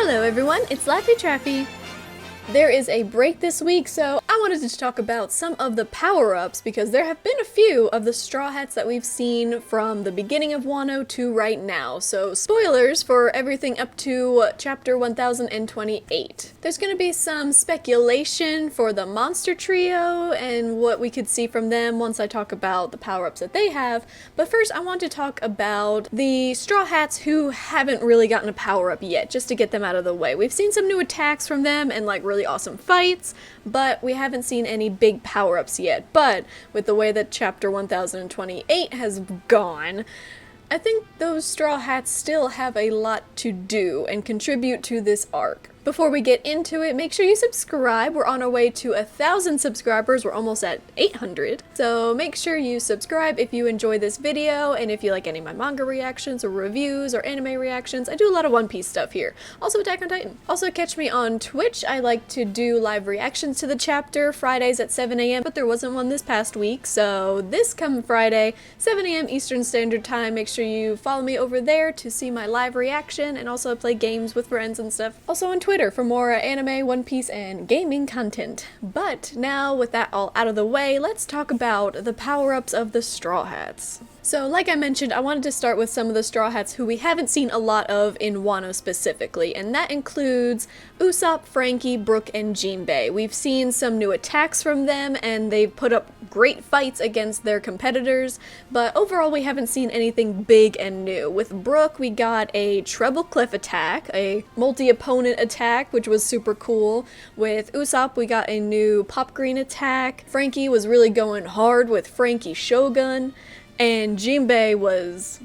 Hello everyone, it's Laffy Traffy. There is a break this week, so I wanted to talk about some of the power-ups because there have been a few of the Straw Hats that we've seen from the beginning of Wano to right now. So spoilers for everything up to chapter 1028. There's going to be some speculation for the monster trio and what we could see from them once I talk about the power-ups that they have. But first I want to talk about the Straw Hats who haven't really gotten a power-up yet, just to get them out of the way. We've seen some new attacks from them and like really awesome fights, but we haven't seen any big power-ups yet. But with the way that chapter 1028 has gone, I think those Straw Hats still have a lot to do and contribute to this arc. Before we get into it, make sure you subscribe. We're on our way to 1,000 subscribers. We're almost at 800. So make sure you subscribe if you enjoy this video, and if you like any of my manga reactions or reviews or anime reactions. I do a lot of One Piece stuff here. Also Attack on Titan. Also catch me on Twitch. I like to do live reactions to the chapter Fridays at 7 a.m. but there wasn't one this past week, so this coming Friday, 7 a.m. Eastern Standard Time. Make sure you follow me over there to see my live reaction and also play games with friends and stuff. Also on Twitter for more anime, One Piece, and gaming content. But now, with that all out of the way, let's talk about the power-ups of the Straw Hats. So, like I mentioned, I wanted to start with some of the Straw Hats who we haven't seen a lot of in Wano specifically, and that includes Usopp, Franky, Brook, and Jinbei. We've seen some new attacks from them, and they've put up great fights against their competitors, but overall we haven't seen anything big and new. With Brook, we got a treble cliff attack, a multi-opponent attack, which was super cool. With Usopp, we got a new pop green attack. Franky was really going hard with Franky Shogun. And Jinbei was,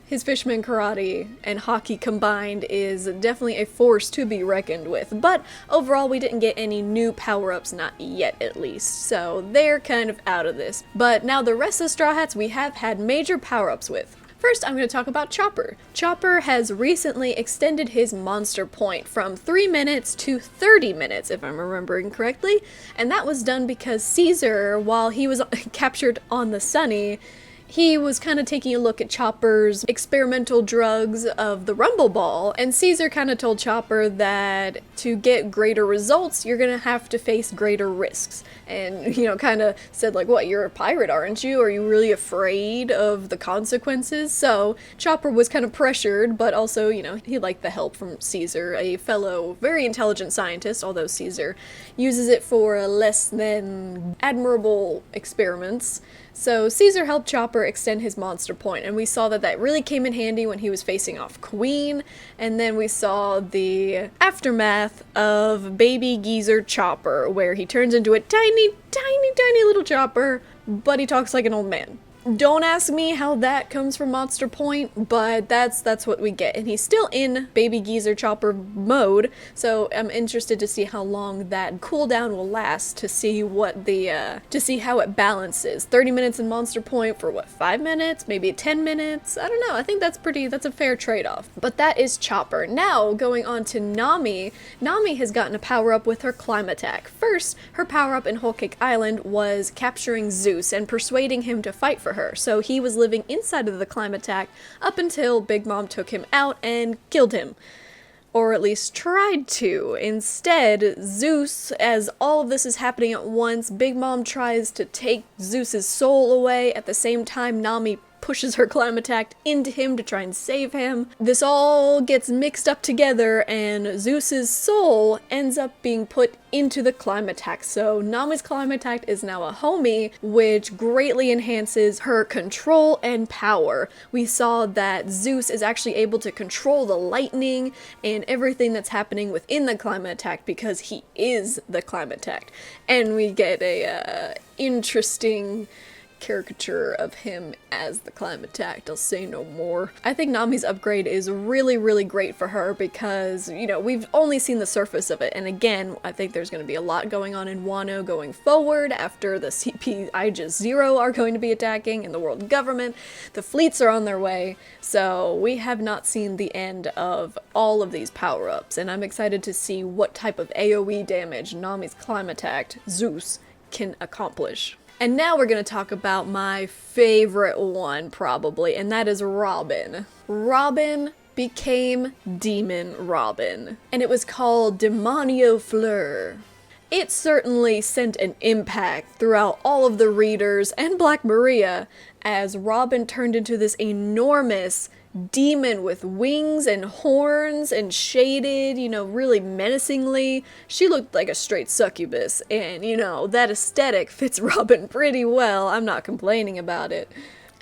his fisherman karate and hockey combined is definitely a force to be reckoned with. But overall we didn't get any new power-ups, not yet at least, so they're kind of out of this. But now the rest of the Straw Hats we have had major power-ups with. First, I'm going to talk about Chopper. Chopper has recently extended his monster point from 3 minutes to 30 minutes, if I'm remembering correctly, and that was done because Caesar, while he was captured on the Sunny, he was kind of taking a look at Chopper's experimental drugs of the Rumble Ball, and Caesar kind of told Chopper that to get greater results, you're gonna have to face greater risks. And, you know, kind of said like, what, you're a pirate, aren't you? Are you really afraid of the consequences? So Chopper was kind of pressured, but also, you know, he liked the help from Caesar, a fellow very intelligent scientist, although Caesar uses it for less than admirable experiments. So Caesar helped Chopper extend his monster point, and we saw that that really came in handy when he was facing off Queen, and then we saw the aftermath of Baby Geezer Chopper, where he turns into a tiny little Chopper, but he talks like an old man. Don't ask me how that comes from Monster Point, but that's what we get. And he's still in Baby Geezer Chopper mode, so I'm interested to see how long that cooldown will last, to see what the to see how it balances. 30 minutes in Monster Point for what, 5 minutes? Maybe 10 minutes? I don't know. I think that's a fair trade-off. But that is Chopper. Now, going on to Nami. Nami has gotten a power-up with her climb attack. First, her power-up in Whole Cake Island was capturing Zeus and persuading him to fight for her. So he was living inside of the climb attack up until Big Mom took him out and killed him. Or at least tried to. Instead, Zeus, as all of this is happening at once, Big Mom tries to take Zeus's soul away. At the same time, Nami pushes her climb attack into him to try and save him. This all gets mixed up together, and Zeus's soul ends up being put into the climb attack. So Nami's climb attack is now a homie, which greatly enhances her control and power. We saw that Zeus is actually able to control the lightning and everything that's happening within the climb attack because he is the climb attack. And we get a interesting caricature of him as the climb attack. I'll say no more. I think Nami's upgrade is really great for her because, you know, we've only seen the surface of it, and again, I think there's going to be a lot going on in Wano going forward after the CP Aegis Zero are going to be attacking and the world government. The fleets are on their way, so we have not seen the end of all of these power-ups, and I'm excited to see what type of AoE damage Nami's climb attack, Zeus, can accomplish. And now we're going to talk about my favorite one, probably, and that is Robin. Robin became Demon Robin, and it was called Demonio Fleur. It certainly sent an impact throughout all of the readers and Black Maria as Robin turned into this enormous demon with wings and horns and shaded, really menacingly. She looked like a straight succubus, and that aesthetic fits Robin pretty well. I'm not complaining about it.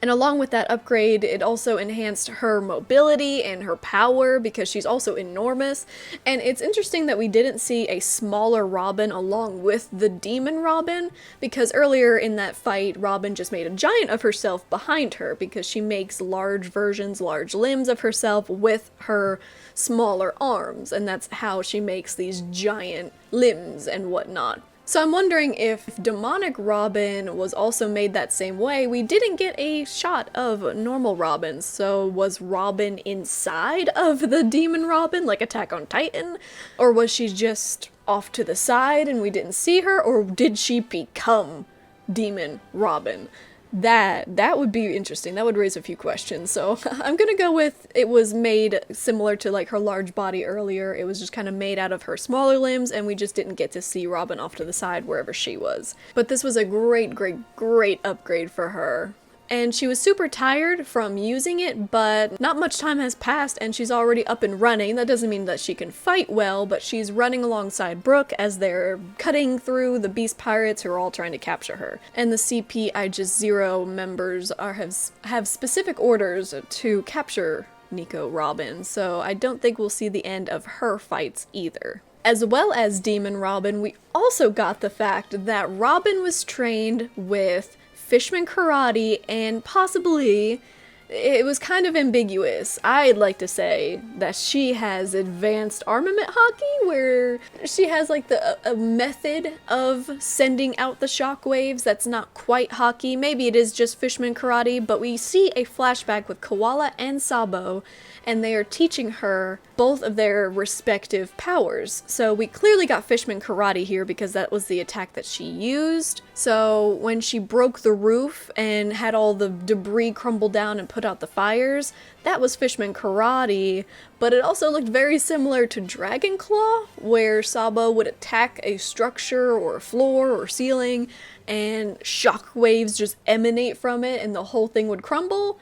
And along with that upgrade, it also enhanced her mobility and her power because she's also enormous. And it's interesting that we didn't see a smaller Robin along with the Demon Robin, because earlier in that fight, Robin just made a giant of herself behind her because she makes large versions, large limbs of herself with her smaller arms. And that's how she makes these giant limbs and whatnot. So I'm wondering if Demonic Robin was also made that same way. We didn't get a shot of normal Robin, so was Robin inside of the Demon Robin, like Attack on Titan? Or was she just off to the side and we didn't see her? Or did she become Demon Robin? That would be interesting. That would raise a few questions. So I'm gonna go with it was made similar to like her large body earlier. It was just kind of made out of her smaller limbs, and we just didn't get to see Robin off to the side wherever she was. But this was a great upgrade for her. And she was super tired from using it, but not much time has passed and she's already up and running. That doesn't mean that she can fight well, but she's running alongside Brook as they're cutting through the beast pirates who are all trying to capture her. And the CP Just Zero members have specific orders to capture Nico Robin, so I don't think we'll see the end of her fights either. As well as Demon Robin, we also got the fact that Robin was trained with Fishman Karate, and possibly, it was kind of ambiguous. I'd like to say that she has advanced armament hockey, where she has like a method of sending out the shockwaves that's not quite hockey. Maybe it is just Fishman Karate, but we see a flashback with Koala and Sabo, and they are teaching her both of their respective powers. So we clearly got Fishman Karate here because that was the attack that she used. So when she broke the roof and had all the debris crumble down and put out the fires, that was Fishman Karate, but it also looked very similar to Dragon Claw, where Sabo would attack a structure or a floor or ceiling and shockwaves just emanate from it and the whole thing would crumble.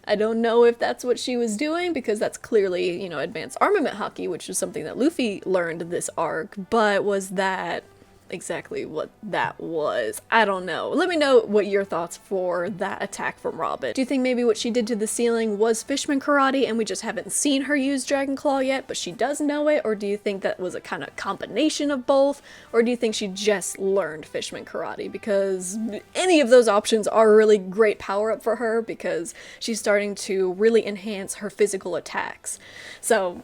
I don't know if that's what she was doing, because that's clearly, advanced armament hockey, which is something that Luffy learned this arc, but was that exactly what that was? I don't know. Let me know what your thoughts for that attack from Robin. Do you think maybe what she did to the ceiling was Fishman Karate and we just haven't seen her use Dragon Claw yet, but she does know it? Or do you think that was a kind of combination of both? Or do you think she just learned Fishman Karate? Because any of those options are a really great power-up for her, because she's starting to really enhance her physical attacks. So,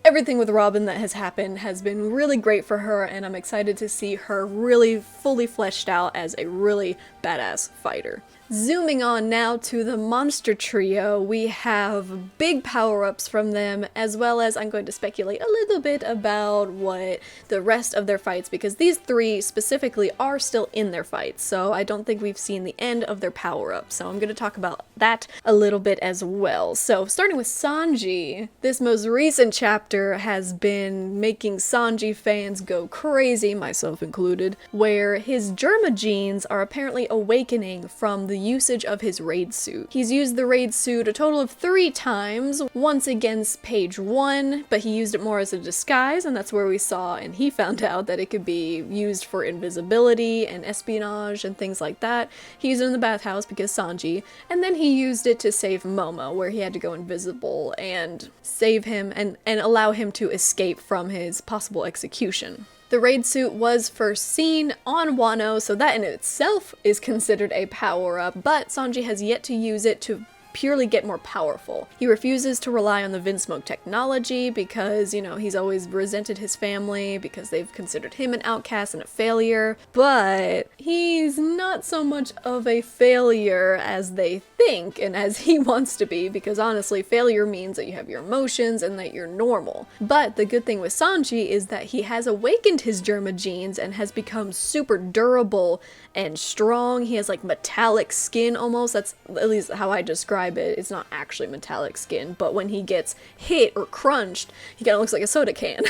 everything with Robin that has happened has been really great for her, and I'm excited to see her really fully fleshed out as a really badass fighter. Zooming on now to the Monster Trio, we have big power-ups from them, as well as I'm going to speculate a little bit about what the rest of their fights, because these three specifically are still in their fights, so I don't think we've seen the end of their power-ups, so I'm going to talk about that a little bit as well. So starting with Sanji, this most recent chapter has been making Sanji fans go crazy, myself included, where his Germa genes are apparently awakening from the usage of his raid suit. He's used the raid suit a total of 3 times, once against page 1, but he used it more as a disguise, and that's where we saw and he found out that it could be used for invisibility and espionage and things like that. He used it in the bathhouse because Sanji, and then he used it to save Momo, where he had to go invisible and save him and allow him to escape from his possible execution. The raid suit was first seen on Wano, so that in itself is considered a power-up, but Sanji has yet to use it to purely get more powerful. He refuses to rely on the Vinsmoke technology because, he's always resented his family because they've considered him an outcast and a failure, but he's not so much of a failure as they think and as he wants to be, because honestly, failure means that you have your emotions and that you're normal. But the good thing with Sanji is that he has awakened his Germa genes and has become super durable and strong. He has like metallic skin almost. That's at least how I describe describe it, it's not actually metallic skin, but when he gets hit or crunched, he kind of looks like a soda can.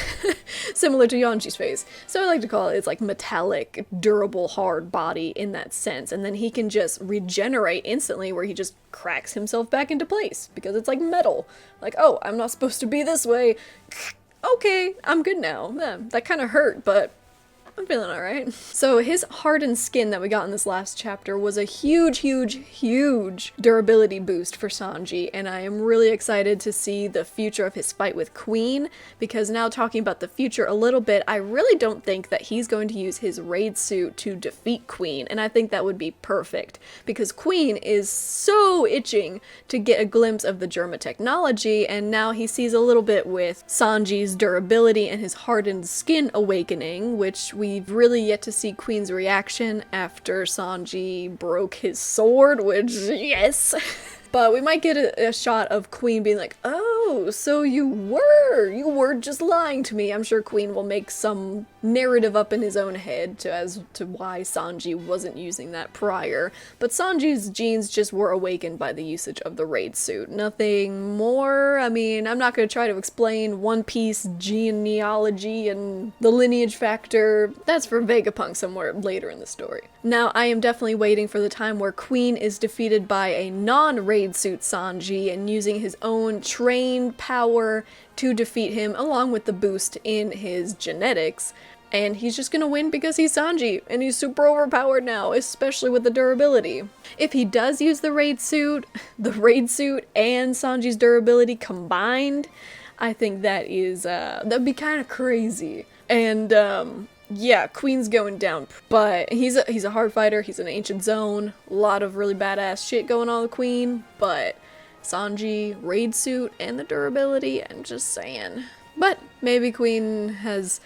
Similar to Yonji's face. So I like to call it, it's like metallic, durable, hard body in that sense. And then he can just regenerate instantly, where he just cracks himself back into place because it's like metal. Like, oh, I'm not supposed to be this way. Okay, I'm good now. Yeah, that kind of hurt, but I'm feeling alright. So his hardened skin that we got in this last chapter was a huge durability boost for Sanji, and I am really excited to see the future of his fight with Queen, because now talking about the future a little bit, I really don't think that he's going to use his raid suit to defeat Queen, and I think that would be perfect, because Queen is so itching to get a glimpse of the Germa technology, and now he sees a little bit with Sanji's durability and his hardened skin awakening, which we've really yet to see Queen's reaction after Sanji broke his sword, which, yes! But we might get a shot of Queen being like, oh, so you were just lying to me. I'm sure Queen will make some narrative up in his own head as to why Sanji wasn't using that prior. But Sanji's genes just were awakened by the usage of the raid suit. Nothing more. I mean, I'm not going to try to explain One Piece genealogy and the lineage factor. That's for Vegapunk somewhere later in the story. Now, I am definitely waiting for the time where Queen is defeated by a non-raid suit Sanji and using his own trained power to defeat him, along with the boost in his genetics. And he's just gonna win because he's Sanji, and he's super overpowered now, especially with the durability. If he does use the raid suit and Sanji's durability combined, I think that is, that'd be kind of crazy. And, yeah, Queen's going down, but he's a hard fighter, he's an ancient zone, a lot of really badass shit going on with Queen, but Sanji, raid suit, and the durability, I'm just saying. But maybe Queen has...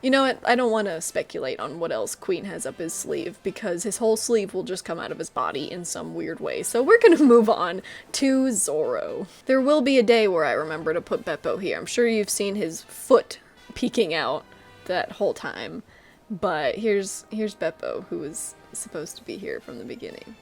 You know what, I don't want to speculate on what else Queen has up his sleeve, because his whole sleeve will just come out of his body in some weird way. So we're gonna move on to Zoro. There will be a day where I remember to put Beppo here. I'm sure you've seen his foot peeking out that whole time, but here's Beppo, who was supposed to be here from the beginning.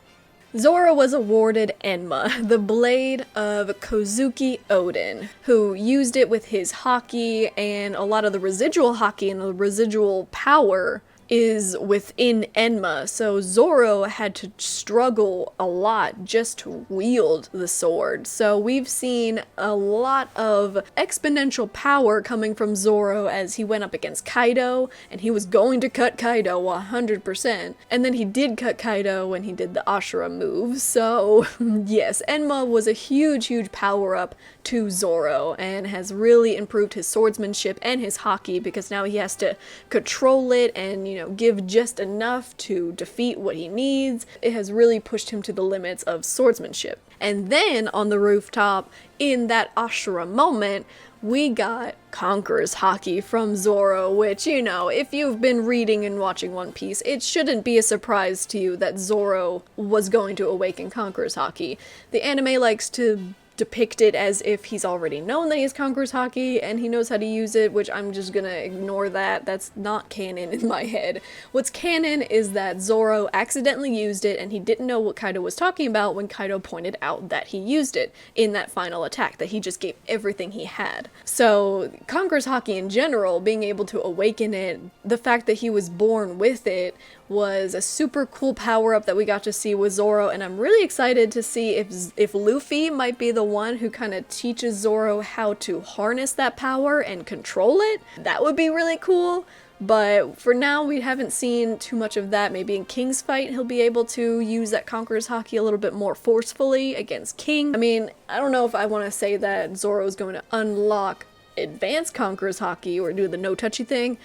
Zoro was awarded Enma, the blade of Kozuki Oden, who used it with his haki, and a lot of the residual haki and the residual power is within Enma, so Zoro had to struggle a lot just to wield the sword. So we've seen a lot of exponential power coming from Zoro as he went up against Kaido, and he was going to cut Kaido 100%, and then he did cut Kaido when he did the Ashura move. So yes, Enma was a huge power up to Zoro, and has really improved his swordsmanship and his haki, because now he has to control it and, you know, give just enough to defeat what he needs. It has really pushed him to the limits of swordsmanship. And then on the rooftop, in that Ashura moment, we got Conqueror's haki from Zoro, which, you know, if you've been reading and watching One Piece, it shouldn't be a surprise to you that Zoro was going to awaken Conqueror's haki. The anime likes to depict it as if he's already known that he has Conqueror's haki and he knows how to use it, which I'm just gonna ignore that. That's not canon in my head. What's canon is that Zoro accidentally used it and he didn't know what Kaido was talking about when Kaido pointed out that he used it in that final attack, that he just gave everything he had. So Conqueror's haki in general, being able to awaken it, the fact that he was born with it, was a super cool power-up that we got to see with Zoro, and I'm really excited to see if Luffy might be the one who kind of teaches Zoro how to harness that power and control it. That would be really cool, but for now we haven't seen too much of that. Maybe in King's fight he'll be able to use that Conqueror's haki a little bit more forcefully against King. I mean, I don't know if I want to say that Zoro is going to unlock advanced Conqueror's haki or do the no-touchy thing,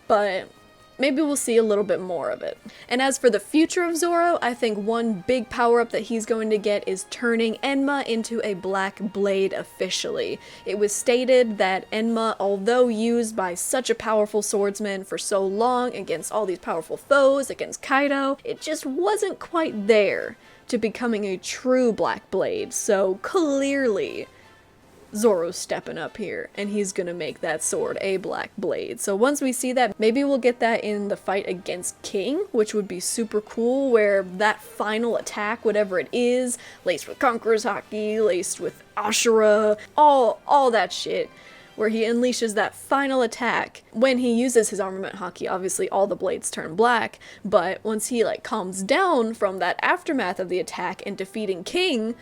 but maybe we'll see a little bit more of it. And as for the future of Zoro, I think one big power-up that he's going to get is turning Enma into a black blade officially. It was stated that Enma, although used by such a powerful swordsman for so long against all these powerful foes, against Kaido, it just wasn't quite there to becoming a true black blade. So clearly, Zoro's stepping up here, and he's gonna make that sword a black blade. So once we see that, maybe we'll get that in the fight against King, which would be super cool, where that final attack, whatever it is, laced with Conqueror's Haki, laced with Ashura, all that shit, where he unleashes that final attack. When he uses his armament haki, obviously all the blades turn black, but once he like calms down from that aftermath of the attack and defeating King,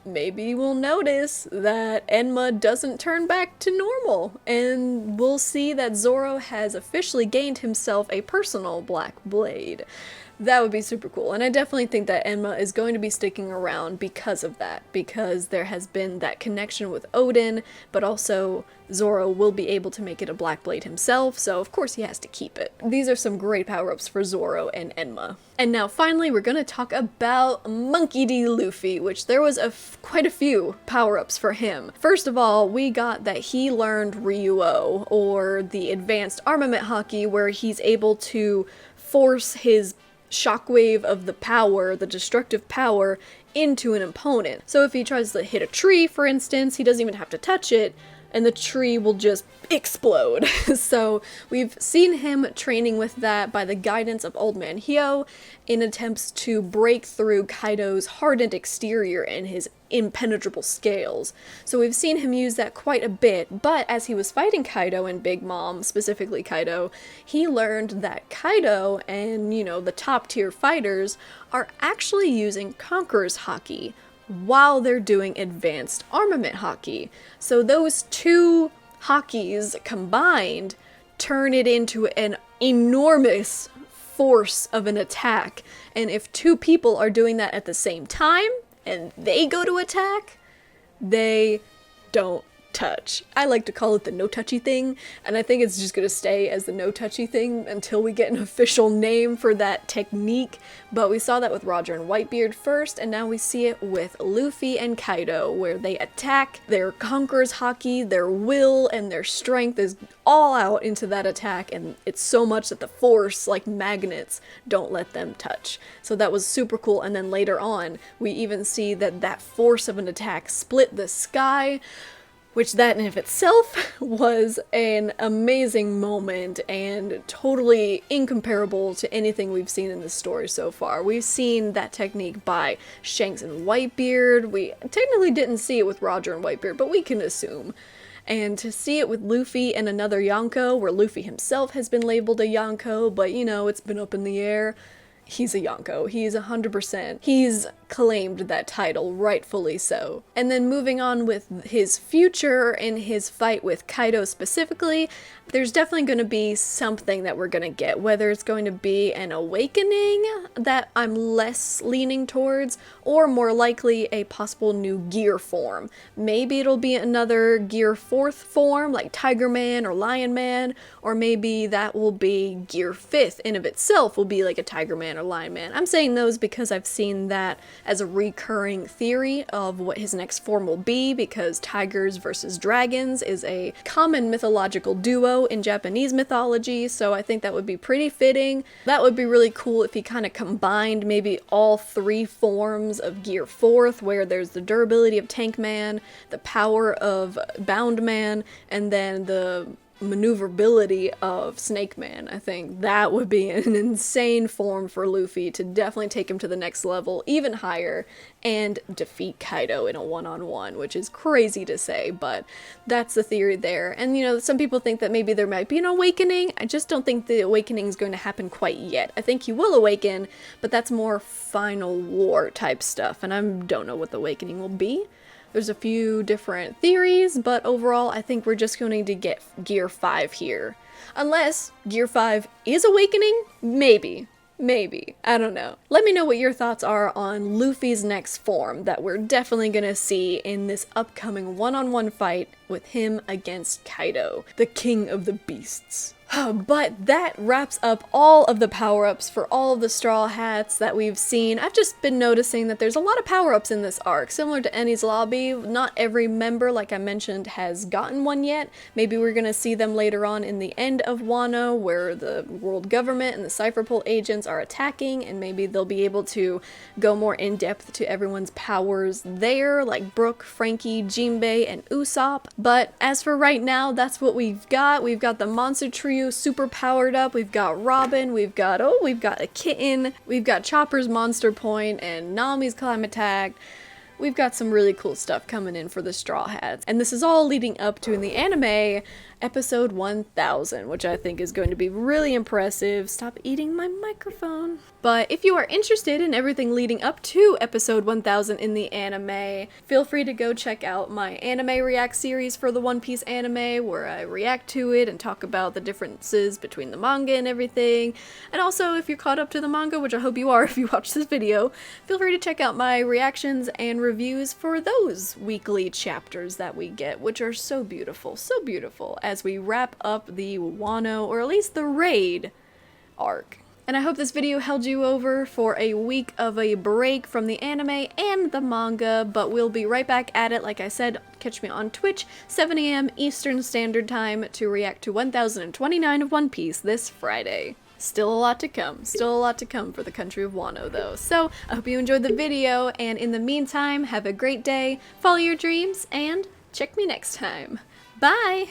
maybe we'll notice that Enma doesn't turn back to normal, and we'll see that Zoro has officially gained himself a personal black blade. That would be super cool, and I definitely think that Enma is going to be sticking around because of that, because there has been that connection with Odin, but also Zoro will be able to make it a black blade himself, so of course he has to keep it. These are some great power-ups for Zoro and Enma. And now finally we're gonna talk about Monkey D. Luffy, which there was quite a few power-ups for him. First of all, we got that he learned Ryuo, or the advanced armament haki, where he's able to force his shockwave of the power, the destructive power, into an opponent. So if he tries to hit a tree, for instance, he doesn't even have to touch it, and the tree will just explode. So we've seen him training with that by the guidance of Old Man Hyo in attempts to break through Kaido's hardened exterior and his impenetrable scales. So we've seen him use that quite a bit, but as he was fighting Kaido and Big Mom, specifically Kaido, he learned that Kaido and, you know, the top tier fighters are actually using Conqueror's Haki while they're doing advanced armament haki. So those two hakis combined turn it into an enormous force of an attack. And if two people are doing that at the same time and they go to attack, they don't touch. I like to call it the no touchy thing, and I think it's just gonna stay as the no touchy thing until we get an official name for that technique. But we saw that with Roger and Whitebeard first, and now we see it with Luffy and Kaido, where they attack, their Conqueror's Haki, their will and their strength is all out into that attack, and it's so much that the force, like magnets, don't let them touch. So that was super cool, and then later on, we even see that that force of an attack split the sky, which that in of itself was an amazing moment and totally incomparable to anything we've seen in the story so far. We've seen that technique by Shanks and Whitebeard. We technically didn't see it with Roger and Whitebeard, but we can assume. And to see it with Luffy and another Yonko, where Luffy himself has been labeled a Yonko, but you know, it's been up in the air. He's a Yonko. He's 100%. He's claimed that title, rightfully so. And then moving on with his future and his fight with Kaido specifically, there's definitely going to be something that we're going to get, whether it's going to be an awakening that I'm less leaning towards, or more likely a possible new gear form. Maybe it'll be another gear 4th form like Tiger Man or Lion Man, or maybe that will be gear 5th in of itself will be like a Tiger Man or Lion Man. I'm saying those because I've seen that as a recurring theory of what his next form will be, because tigers versus dragons is a common mythological duo in Japanese mythology, so I think that would be pretty fitting. That would be really cool if he kind of combined maybe all 3 forms of Gear 4th, where there's the durability of Tank Man, the power of Bound Man, and then the maneuverability of Snake Man. I think that would be an insane form for Luffy to definitely take him to the next level, even higher, and defeat Kaido in a one-on-one, which is crazy to say, but that's the theory there. And you know, some people think that maybe there might be an awakening. I just don't think the awakening is going to happen quite yet. I think he will awaken, but that's more final war type stuff, and I don't know what the awakening will be. There's a few different theories, but overall I think we're just going to get Gear 5 here. Unless Gear 5 is awakening? Maybe. I don't know. Let me know what your thoughts are on Luffy's next form that we're definitely gonna see in this upcoming one-on-one fight with him against Kaido, the king of the beasts. But that wraps up all of the power-ups for all of the Straw Hats that we've seen. I've just been noticing that there's a lot of power-ups in this arc. Similar to Enies Lobby, not every member, like I mentioned, has gotten one yet. Maybe we're gonna see them later on in the end of Wano, where the world government and the Cypherpole agents are attacking, and maybe they'll be able to go more in-depth to everyone's powers there, like Brook, Frankie, Jinbei, and Usopp. But as for right now, that's what we've got. We've got the Monster Trio super powered up, we've got Robin, we've got a kitten, we've got Chopper's Monster Point, and Nami's Climb Attack. We've got some really cool stuff coming in for the Straw Hats. And this is all leading up to, in the anime, episode 1000, which I think is going to be really impressive. Stop eating my microphone. But if you are interested in everything leading up to episode 1000 in the anime, feel free to go check out my anime react series for the One Piece anime, where I react to it and talk about the differences between the manga and everything. And also, if you're caught up to the manga, which I hope you are if you watch this video, feel free to check out my reactions and reviews for those weekly chapters that we get, which are so beautiful, as we wrap up the Wano, or at least the raid arc. And I hope this video held you over for a week of a break from the anime and the manga, but we'll be right back at it. Like I said, catch me on Twitch, 7 AM Eastern Standard Time, to react to 1029 of One Piece this Friday. Still a lot to come for the country of Wano though. So I hope you enjoyed the video, and in the meantime, have a great day, follow your dreams, and check me next time. Bye!